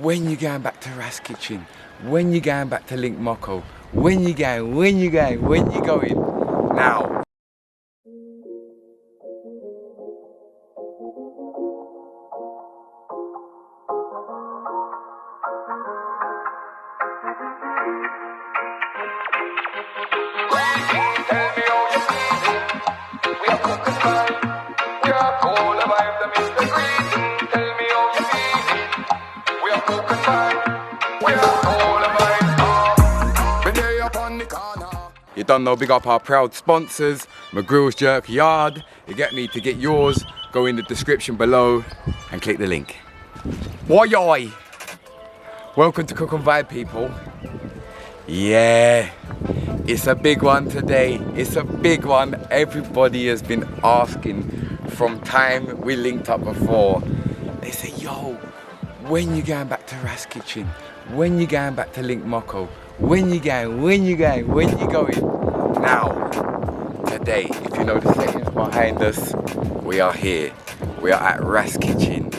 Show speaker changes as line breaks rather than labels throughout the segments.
when you going back to Ras Kitchen, when you going back to Link Moko, when you going now. You don't know, big up our proud sponsors, McGrill's Jerk Yard. You get me? To get yours, go in the description below and click the link. Oi! Welcome to Cook and Vibe, people. Yeah, it's a big one today. It's a big one. Everybody has been asking from time we linked up before. They say, yo, when you going back to Ras Kitchen? When you going back to Link Moko? When you going? Now, today, if you know the settings behind us, we are here. We are at Ras Kitchen,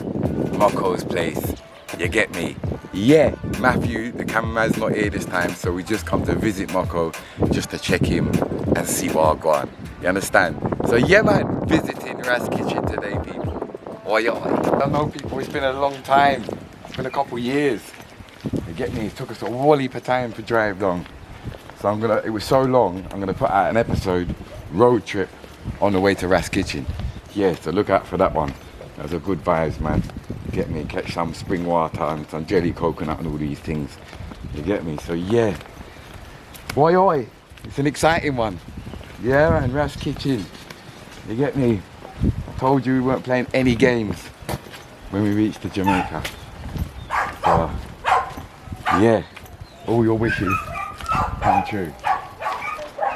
Moko's place. You get me? Yeah, Matthew, the cameraman's not here this time, so we just come to visit Moko just to check him and see what I've got. You understand? So yeah, man, visiting Ras Kitchen today, people. Oi. I know, people, it's been a long time. It's been a couple years. You get me? It took us a whole heap of time to drive down. So it was so long, I'm gonna put out an episode, road trip, on the way to Ras Kitchen. Yeah, so look out for that one. That's a good vibes, man. You get me? Catch some spring water and some jelly coconut and all these things. You get me? So yeah. Oi. It's an exciting one. Yeah, man, Ras Kitchen. You get me? I told you we weren't playing any games when we reached to Jamaica. So, yeah, all your wishes come true.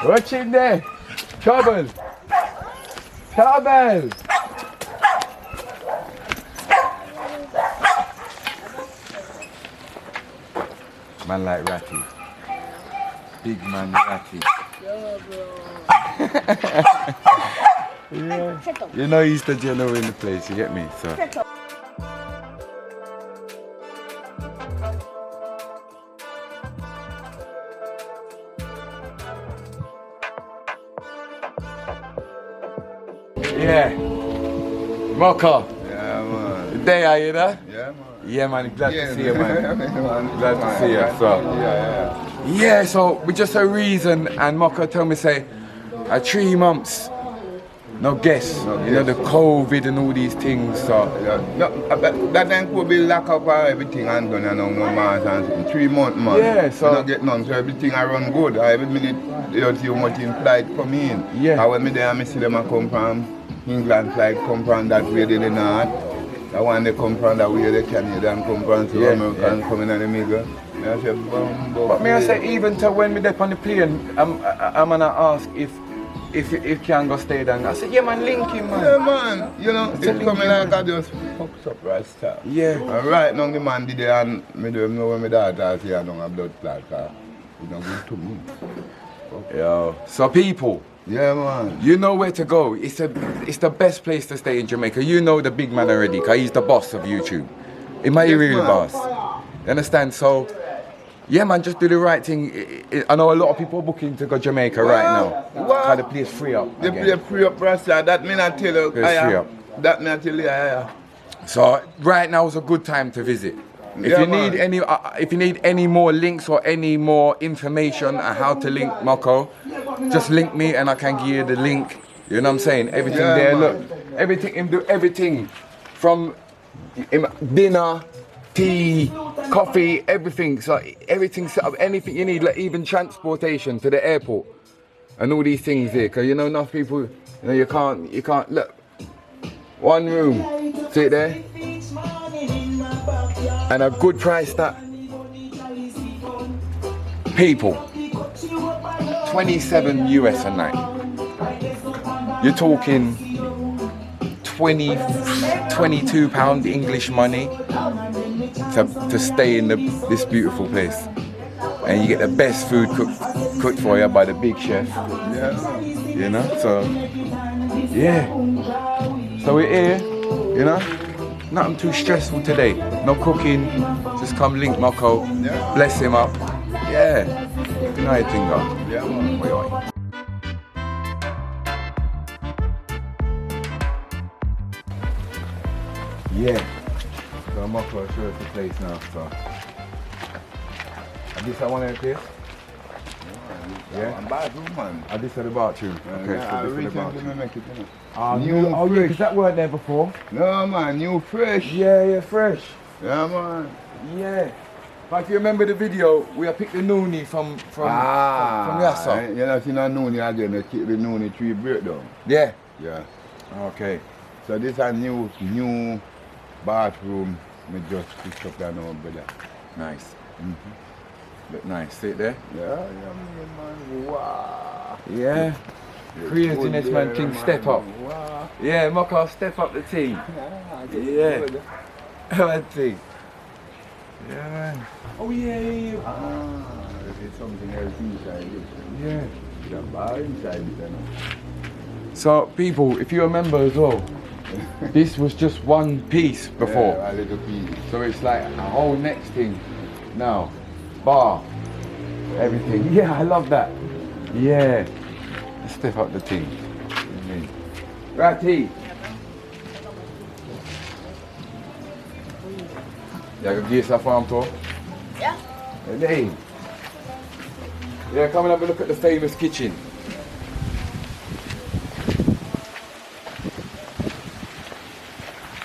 What's in there? Trouble! Man like Ratty. Big man Ratty. Yeah. You know he's the general in the place, you get me? So. Yeah. Moko.
Yeah, man.
There are you there?
Yeah, man.
Yeah, man. Glad to see you, man. Glad to
Man,
see you. So. Yeah, so we just a reason, and Moko told me, say, 3 months, no guests. You know, the COVID and all these things, so.
That then could be lack of everything and done and no mass and 3 months, man.
Yeah, so.
You don't get none, so everything I run good. Every minute, you see how much in flight come in.
Yeah.
And when me there, I see them come from England flight, come from that way, they did not. The one they come from that way, the Canadian come from, so American coming in the middle. I say,
but may I say, even to when we dip on the plane, I'm gonna ask if you can go stay there. I said, yeah, man, link him, man.
Yeah, man. You know, it's coming like I just fucks up right start.
Yeah.
And right now the man did it and me don't know when my daughter say I don't have blood clot. It's not good to me. Okay.
Yo. So people.
Yeah, man.
You know where to go. It's the best place to stay in Jamaica. You know the big man already, because he's the boss of YouTube. It might be really boss. You understand? So, yeah, man, just do the right thing. I know a lot of people are booking to go Jamaica right now. Because the place free up.
The place free up, Rasta. That mean I tell you.
Free up.
That mean I tell you, yeah.
So, right now is a good time to visit. If you need any more links or any more information on how to link Moko, just link me and I can give you the link. You know what I'm saying? Everything there, man. Look. Everything, do everything from dinner, tea, coffee, everything. So everything set up, anything you need, like even transportation to the airport and all these things here. Because you know enough people, you know, you can't, look. One room, see it there? And a good price that. People, 27 US a night. You're talking 22 pound English money to stay in this beautiful place. And you get the best food cooked for you by the big chef.
Yeah.
You know, so yeah. So we're here, you know. nothing too stressful today. No cooking. Just come link Moko.
Yeah.
Bless him up. Yeah. Good night, Tinga.
Yeah, man.
Oi, oi. Yeah. So Moko show us the place now. So. And this I want to place? Yeah.
I'm bathroom, man.
Oh, this is the bathroom. Okay,
Yeah,
so this is the
recently
bathroom.
make it, you know.
New, oh yeah,
fresh.
because that weren't there before.
No, man, new fresh.
Yeah, fresh.
Yeah, man.
Yeah. But if you remember the video, we have picked the noonie from Yassa.
You know, see no noonie again, they keep the noonie tree breakdown.
Yeah.
Yeah.
Okay.
So this is a new bathroom. Me just picked up that now, brother.
Nice. Look nice. See it there?
Yeah, man. Wow.
Yeah. Craziness, man. Thing step up.
Wow.
Yeah, Moko, step up the team. Yeah. One thing. Yeah, man. Oh yeah.
There's something else inside it.
Yeah.
The bar inside it, you know.
So, people, if you remember as well, this was just one piece before.
Yeah, a little piece.
So it's like a whole next thing now. Bar, everything. Yeah, I love that. Yeah. Let's step up the team. Right, T. Yeah, go give yourself a arm tour.
Yeah.
Hey. Yeah, come and have a look at the famous kitchen.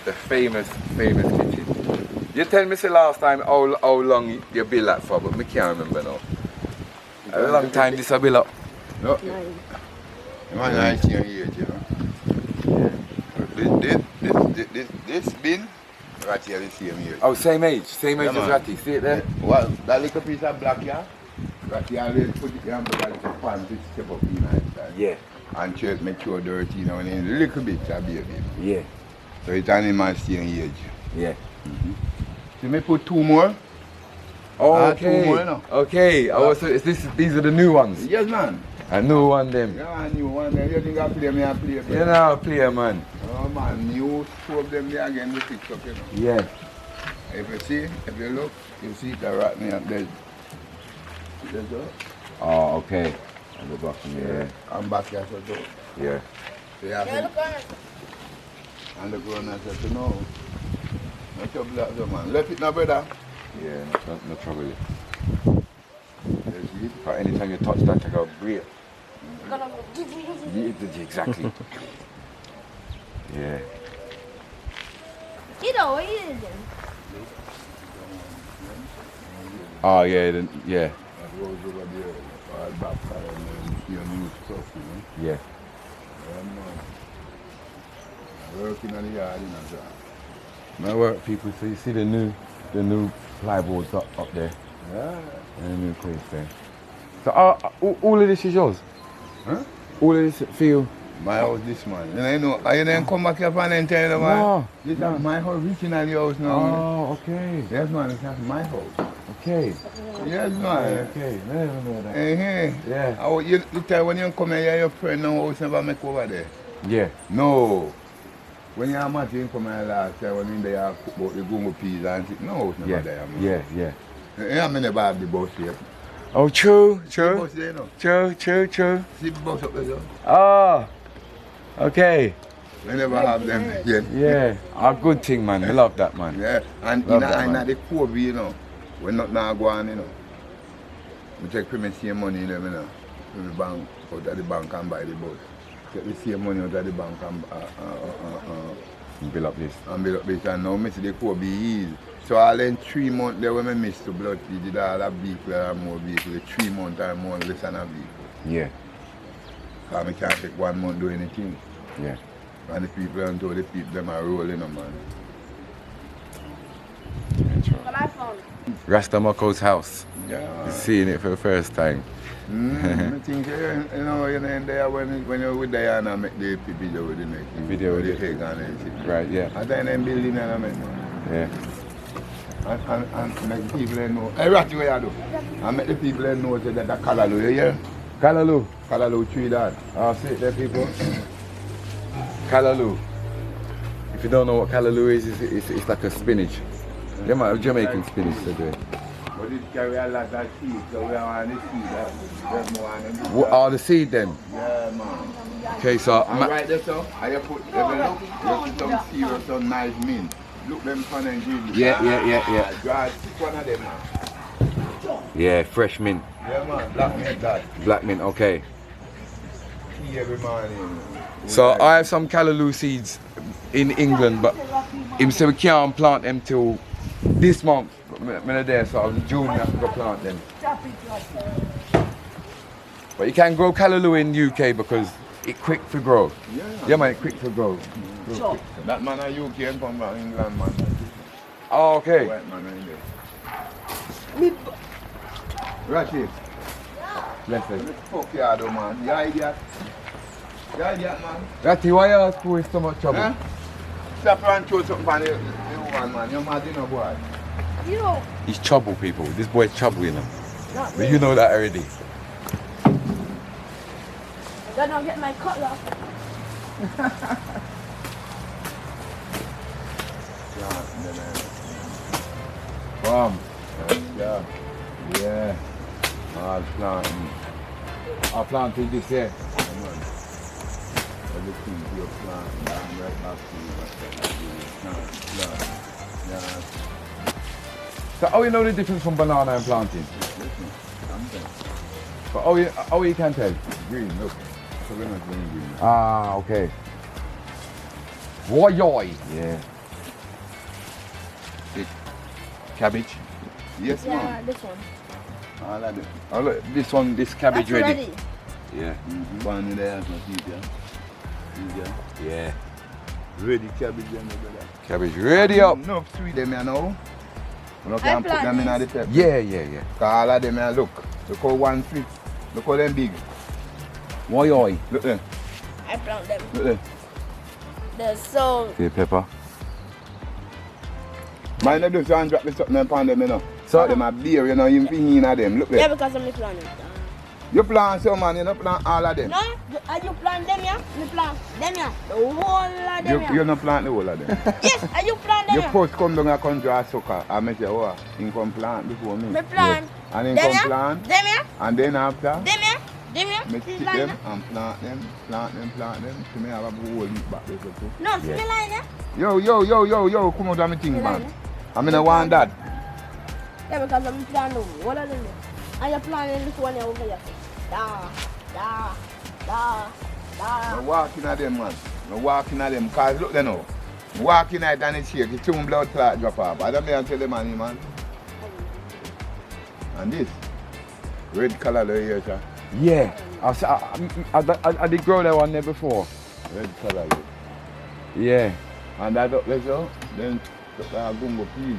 The famous kitchen. You tell me the last time how long you built that for, but I can't remember now. A long time this I built up.
No. Man, I see here, you know. This bin, right here, the same here.
Oh, same age as
man.
Ratty. See it there?
Well, that little piece of black here, right here, always put it down because it's a pan to step up in inside.
Yeah.
And check, make sure dirty, you know, and then a little bit of baby.
Yeah.
So it's animal same age.
Yeah.
So me put two more.
Oh,
Two
okay.
more, you know.
Okay. Oh, so these are the new ones.
Yes, man.
A new one them.
Yeah, man, new one. You think I play me, I play.
You know, player man.
Oh, man, new two of them there again, we fix up, you know.
Yeah.
If you see, if you look, you see the rat near there. There's a,
Oh, okay. On the bottom, yeah.
I'm back here, so do.
Yeah.
So you have
Yeah,
to,
look on it.
and the grown I said, no. No trouble at all, man. Left it now, brother.
Yeah, no trouble.
There's it.
But anytime you touch that, I go, breathe.
Gonna go.
Yeah, exactly. Yeah.
You know what it is.
Oh, yeah, yeah.
That goes over there, all back side, and then you see new stuff, you know.
Yeah.
Yeah, man. Working on the yard, you know, sir.
My work people, so you see the new plyboards up there.
Yeah.
And the new place there. So all of this is yours?
Huh?
All of this for you?
My house, this man. You know, you didn't come back here for an entire man.
No.
This is my house, original house now.
Oh, okay.
Yes, man, it's not my house.
Okay.
Yes, man.
Okay. I never know that.
Hey.
Yeah.
Oh, you tell when you come here, your friend now house never make over there.
Yeah.
No. When you're mad, you come here last time when you there cook about the gungo peas and shit. No house never
Yeah.
there, man.
Yeah.
Yeah, I never have the bus here.
Oh, true.
The bus there, no.
True.
See the bus up there, though.
Oh. Okay.
We never have them yet.
Yeah. A good thing, man. I love that, man.
Yeah, and
Love
in
that, man.
the COVID, you know, when not now go on, you know, we take the same money in them, you know, to the bank, out of the bank and buy the bus. Take the same money out of the bank and
Build up this.
build up this, and now I see the COVID easy. So all in 3 months there when I missed the blood, we did all a vehicle and more vehicle, 3 months and more less than a vehicle.
Yeah.
Because I can't take 1 month do anything.
Yeah.
And the people and told the people them are rolling, man.
Got my phone.
Rasta Moko's house.
Yeah.
Seeing it for the first time.
I think, you know, in there when you're with Diana, make the video with the next
Video with
the
it.
cake and everything.
Right, yeah.
And then them building and I make
Yeah.
and make the people know. Hey, Ratty, what you do? And make the people know that the Callaloo, you hear?
Callaloo.
Callaloo tree that.
Oh, see it there, people. Callaloo. If If you don't know what callaloo is, it's like a spinach. Jamaican spinach they do.
But it carry a lot of seed, so we want to see that. There's more on them.
What are the seed then?
Yeah, man.
Okay, so
And right there, so, I you put, you put some cereal, some nice mint. Look them fun and ingredients.
Yeah.
Dry, pick one of them, man.
Yeah, fresh mint.
Yeah, man, black mint, that.
Black mint, okay.
Tea every morning.
So I have some callaloo seeds in England, but him say we can't plant them till this month. I'm there, so in June I have to go plant them. But you can grow callaloo in UK because it's quick to grow. Yeah man, it's quick to grow.
That man in UK come from England, man.
Oh, okay.
White man in there. Rashid,
Bless you.
fuck you, though, man. You idiot. You idiot, man.
Ratty, why you are in so much trouble?
Huh? Stop and throw something on the one, man. You're mad, you know, boy.
You know,
He's trouble, people. This boy's trouble, you know.
not
But you know that already.
I don't get my cutler.
Bomb.
Yeah.
Yeah. I'll planting. I planted this here.
Come on. Everything you're planting, I'm right back to you. Plant. Yeah.
So how you know the difference from banana and planting?
Listen, I'm there.
But how you can tell?
Green, look. So we're not green.
Ah, okay. Woyoy. Yeah. Cabbage.
Yes,
Yeah,
man.
this one.
All of them.
Oh look, this one, this cabbage
That's
ready.
ready.
Yeah.
One in there, no easier. Easier.
Yeah.
Ready cabbage, and brother.
Cabbage ready up.
No, sweet them, you know. You know, can put them in the pepper.
Yeah.
Cause all of them, look how one sweet. Look how them big.
Woyoy.
Look there.
I plant them.
Look there.
They're so.
See the pepper.
Mind do so and drop the something upon them, you know.
So-
So them a beer, you know, you feel in them. Look
Yeah,
there.
because I'm planting.
You plant some, man, you don't plant all of them.
No, you plant them, yeah? You plant them, yeah? The whole of them,
You
yeah?
don't plant the whole of them.
Yes, you plant them,
You
yeah?
first come down and come draw sucker and make sure, oh, you come plant before me.
Me plant.
And then
Them,
come
yeah?
plant.
Them, yeah?
And then after,
Them, yeah? Them, yeah?
me
See
pick
line,
them
yeah?
and plant them. To me have a whole heap back there. too.
No, see
Yeah.
me line, yeah?
Yo, come out of my thing,
You
man.
like it?
I mean, I want that.
Yeah, because I'm planting all of them, yeah? And you're planting this one here over here. Da.
I walking at them, man. I walking at them. Because look there now. Walking at it and it's shake. It's 2 blood clot drop off. I don't mean to tell the man. And this. Red color here, sir.
Yeah. I did grow that one there before.
Red color.
Yeah.
And that up there, so. Then, gungo peel.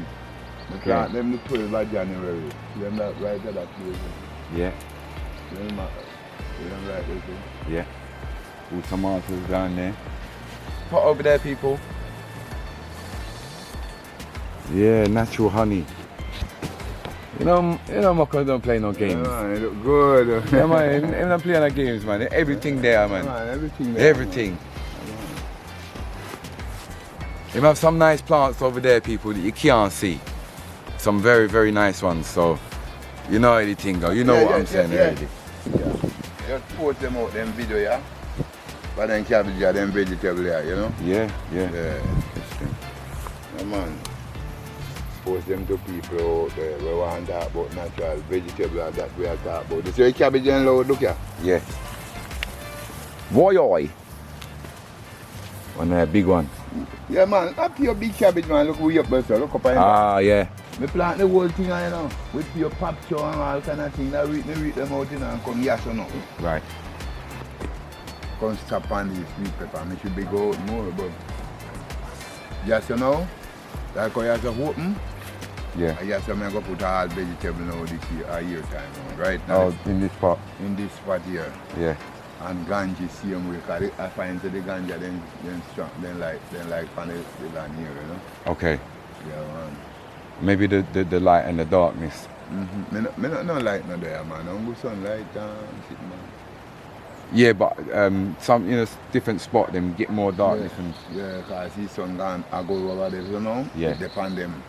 We plant them the 12th of January. Them that right at that place.
Yeah.
Them right there, so.
Yeah. All tomatoes down there. Put over there, people. Yeah, natural honey. You know, Moko don't play no games.
Yeah, man, it look good.
Yeah, man, him not playing no games, man. Everything there, man.
Man, everything there.
Everything. You have some nice plants over there, people, that you can't see. Some very, very nice ones. So, you know anything, though. You know what I'm saying already.
Yeah. Just post them out, them video, yeah? But then cabbage, yeah, them vegetable, yeah, you know?
Yeah.
Yeah. Yeah, man. Post them to people out there. We want to talk about natural vegetable and that we are talking about. You see cabbage and load, look here.
Yeah. Woyoy. One there, big one.
Yeah, man, up to your big cabbage, man. Look way up there, sir. Look up on
Ah, yeah.
Me plant the whole thing, you know, with your pop show and all kind of things. I read them out, you know, and come here, so now.
Right.
Come stop on these sweet pepper. Me should be go out more, but yes, you know, like how you have to open,
Yeah.
I guess I'm going to put all vegetable now this year time, right now.
Oh, in this pot.
In this spot here.
Yeah.
And ganja same way, because I find that the ganja then strong, then like on the land here, you know.
Okay.
Yeah, man.
Maybe the light and the darkness.
Me no light no there, man. I'm good sunlight and shit, man.
Yeah, but some different spot them get more darkness and
Yeah, because I see sun gone, I go over there, you know?
Yeah.
It depend them.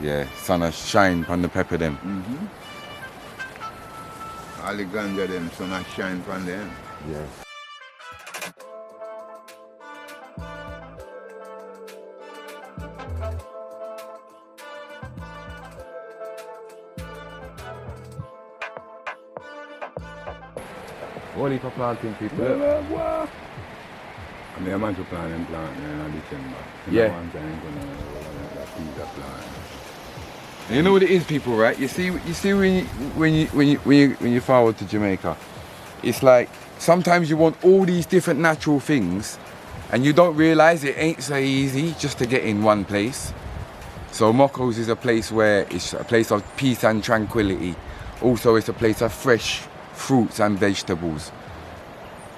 yeah, sun a shine on the pepper them.
All the ganja them, sun a shine from them.
Yeah. What heap of planting people?
I mean, I want to plant and plant in December.
Yeah.
One time, piece of plant.
You know what it is, people, right? You see when you forward to Jamaica, it's like sometimes you want all these different natural things, and you don't realize it ain't so easy just to get in one place. So Moko's is a place where it's a place of peace and tranquility. Also, it's a place of fresh fruits and vegetables.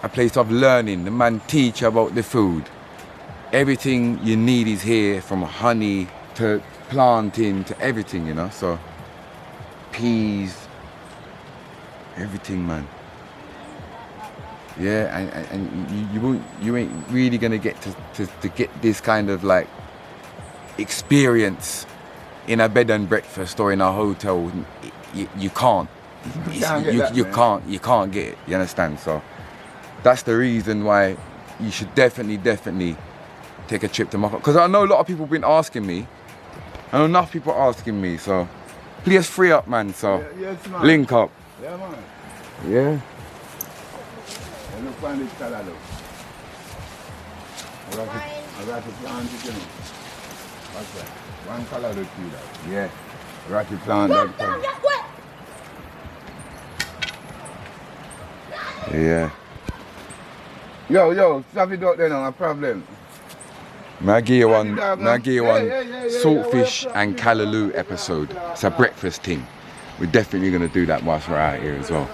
A place of learning. The man teach about the food. Everything you need is here, from honey to planting to everything, you know. So peas, everything, man. Yeah, and you ain't really gonna get to get this kind of like experience in a bed and breakfast or in a hotel. You can't. You can't get it. You understand? So that's the reason why you should definitely take a trip to Morocco. Because I know a lot of people been asking me. I know enough people asking me. So please free up, man. So
Yes, man.
link up.
Yeah, man.
Yeah.
And look on this Callaloo. I got to plant it, you know. What's that? One Callaloo tree, that.
Yeah.
I got to plant that.
Down, just wet.
Yeah.
Yo, stop it out there now, no problem.
May I give you one,
Yeah,
may I give you one
yeah,
saltfish
yeah,
and Callaloo episode. It's a breakfast thing. We're definitely going to do that whilst we're out here as well.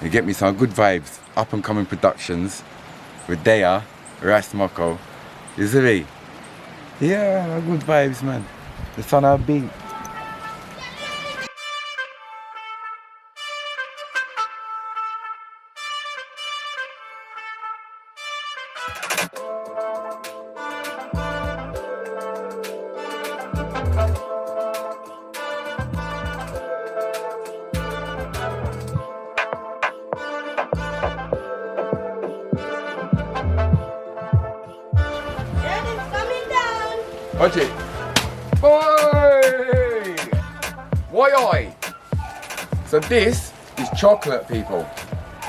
You get me some good vibes, up and coming productions with Dea, Ras Moko. You see me? Yeah, good vibes, man. The sun out beat.
Dad is coming down.
Watch it. Boy! Oi! So this is chocolate, people.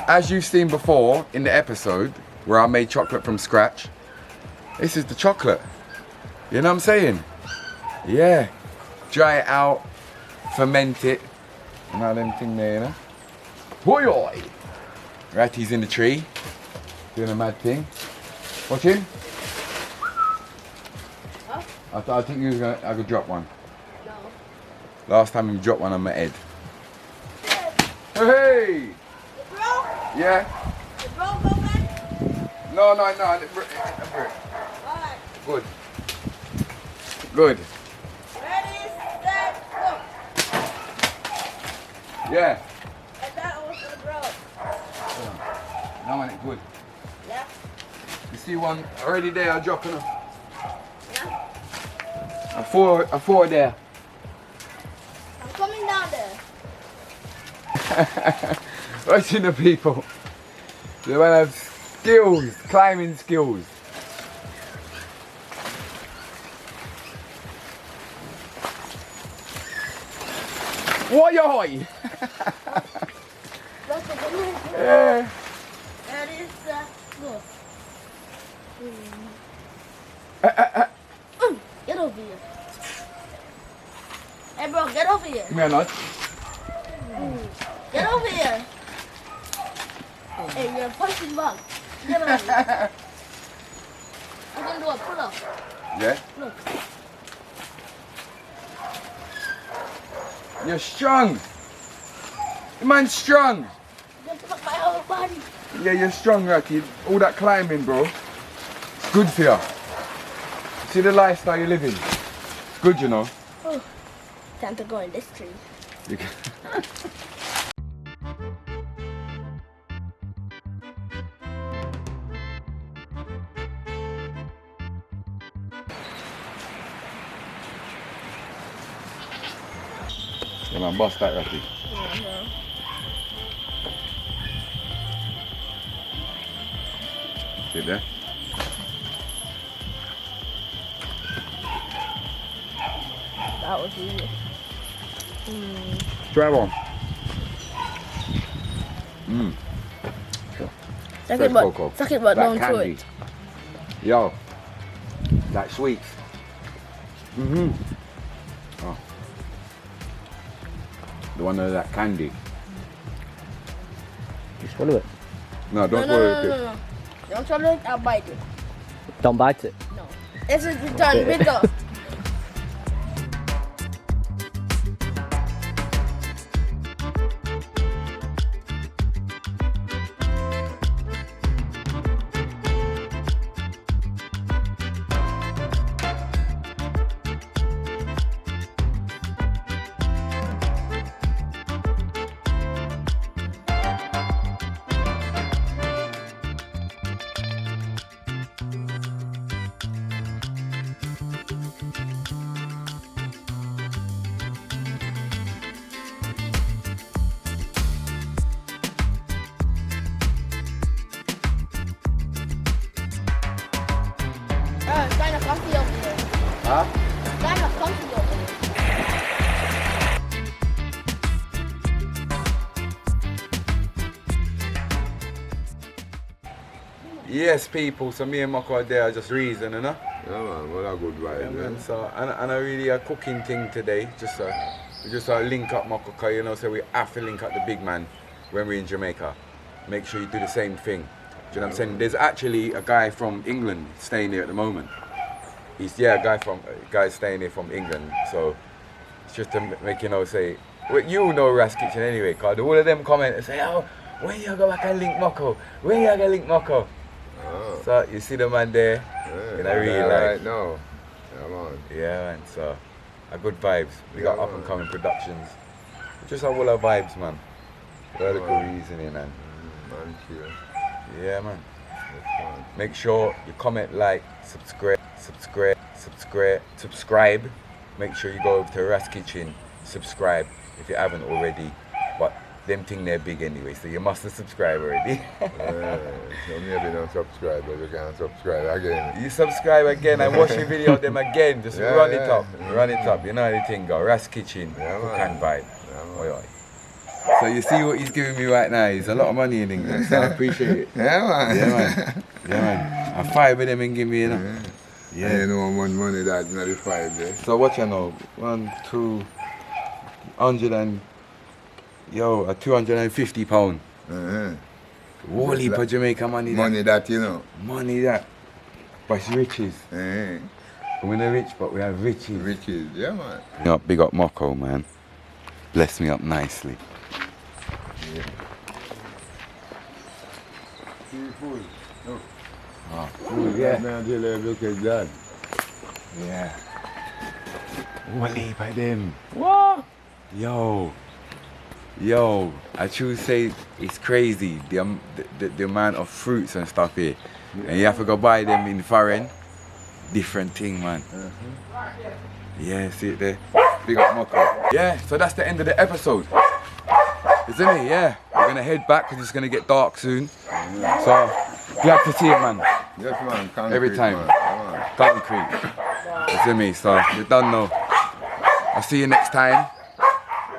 As you've seen before in the episode where I made chocolate from scratch, this is the chocolate. You know what I'm saying? Yeah. Dry it out, ferment it, and all them thing there, you know? Oi! Ratty's in the tree, doing a mad thing. Watch him. I think you was I could drop one.
No.
Last time you dropped one on my head. Hey!
It broke?
Yeah?
It broke open?
No.
Alright.
Good. Good.
Ready, set, go.
Yeah.
And that also broke.
Now on it, good.
Yeah?
You see one already there, I'm dropping them.
Yeah?
A four there.
I'm coming down there.
Watching the people. They want to have skills, climbing skills. Oi!
That's a good one.
Yeah.
Ready, set, go. Get over here. Hey bro, get over here.
Come here, nut.
Get over here. Hey, you're a punching bug. Get over here. I'm gonna do a pull-up.
Yeah?
Look.
You're strong. The man's strong.
I'm gonna pull up my whole body.
Yeah, you're strong, Ratty. All that climbing, bro. It's good for you. See the lifestyle you're living? It's good, you know.
Oh, time to go in this tree.
You can- Yeah, man, bust that, Ratty. See it there?
That was easy.
Try one.
Suck
Fresh
it, but
cocoa.
don't
That
throw
candy.
it.
Yo, that sweet. Oh. The one of that candy.
You swallow it.
No, don't swallow it.
No. Don't swallow it, I'll bite it.
Don't bite it.
No. This is done bigger. It's kind of comfy over there.
Huh?
It's kind of comfy over there.
Yes, people. So me and Mako are there just reason, you know?
Yeah, man, what a good vibe,
Yeah, man.
man.
So, and I really a cooking thing today. We just link up Mako, 'cause, you know, so we have to link up the big man when we're in Jamaica. Make sure you do the same thing. Do you know what I'm saying? There's actually a guy from England staying here at the moment. A guy staying here from England. So it's just to make you know, say, well, you know Ras Kitchen anyway, 'cause all of them comment and say, oh, when you go back and link Mako? When you go link Mako?
Oh.
So you see the man there,
Yeah,
in a real
yeah,
life.
right now. Yeah, man.
Yeah, man. So a good vibes. We got
Yeah,
up and coming productions. Just all our vibes, man. Vertical reasoning, man.
Man, chill.
Yeah, man.
That's fun.
Make sure you comment, like, subscribe. Make sure you go over to Ras Kitchen, subscribe if you haven't already. But them thing they're big anyway, so you must have subscribed already.
Yeah, so maybe don't subscribe, but you can subscribe again.
You subscribe again and watch the video of them again. Just
Yeah,
run it
yeah.
up. Run it up. You know how the thing go. Ras Kitchen,
Yeah,
cook
man.
and vibe.
Yeah, man.
Oi, oi. So you see what he's giving me right now? It's a lot of money in England, so I appreciate it.
Yeah, man.
Yeah, man. Yeah, man. I five of them and give me, you know.
Yeah.
Yeah.
You know how much money that's not the 5 days.
So what you know? 1, 2, 100 and a £250. Whole heap of Jamaica money.
Money that, you know.
Money that. But it's riches.
Eh,
We're not rich, but we have riches.
riches. Yeah, man.
You know, big up Mako, man. Bless me up nicely.
Seafood. Look.
Oh,
Yeah. Man, tell you, look at that.
Yeah. Whole heap of them.
What?
Yo, I should say it's crazy the amount of fruits and stuff here, and you have to go buy them in foreign. Different thing, man. Yeah, see it there. Big up Mako. Yeah, so that's the end of the episode, isn't it? Yeah, we're gonna head back because it's gonna get dark soon. So glad to see it, man.
Yes, man. Concrete,
Every time.
Man. Yeah,
Concrete. You see me? So you don't know. I'll see you next time.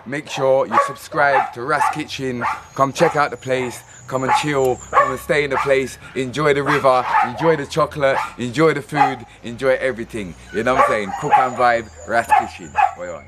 Make sure you subscribe to Ras Kitchen. Come check out the place. Come and chill. Come and stay in the place. Enjoy the river. Enjoy the chocolate. Enjoy the food. Enjoy everything. You know what I'm saying? Cook and vibe. Ras Kitchen. Oi, oi.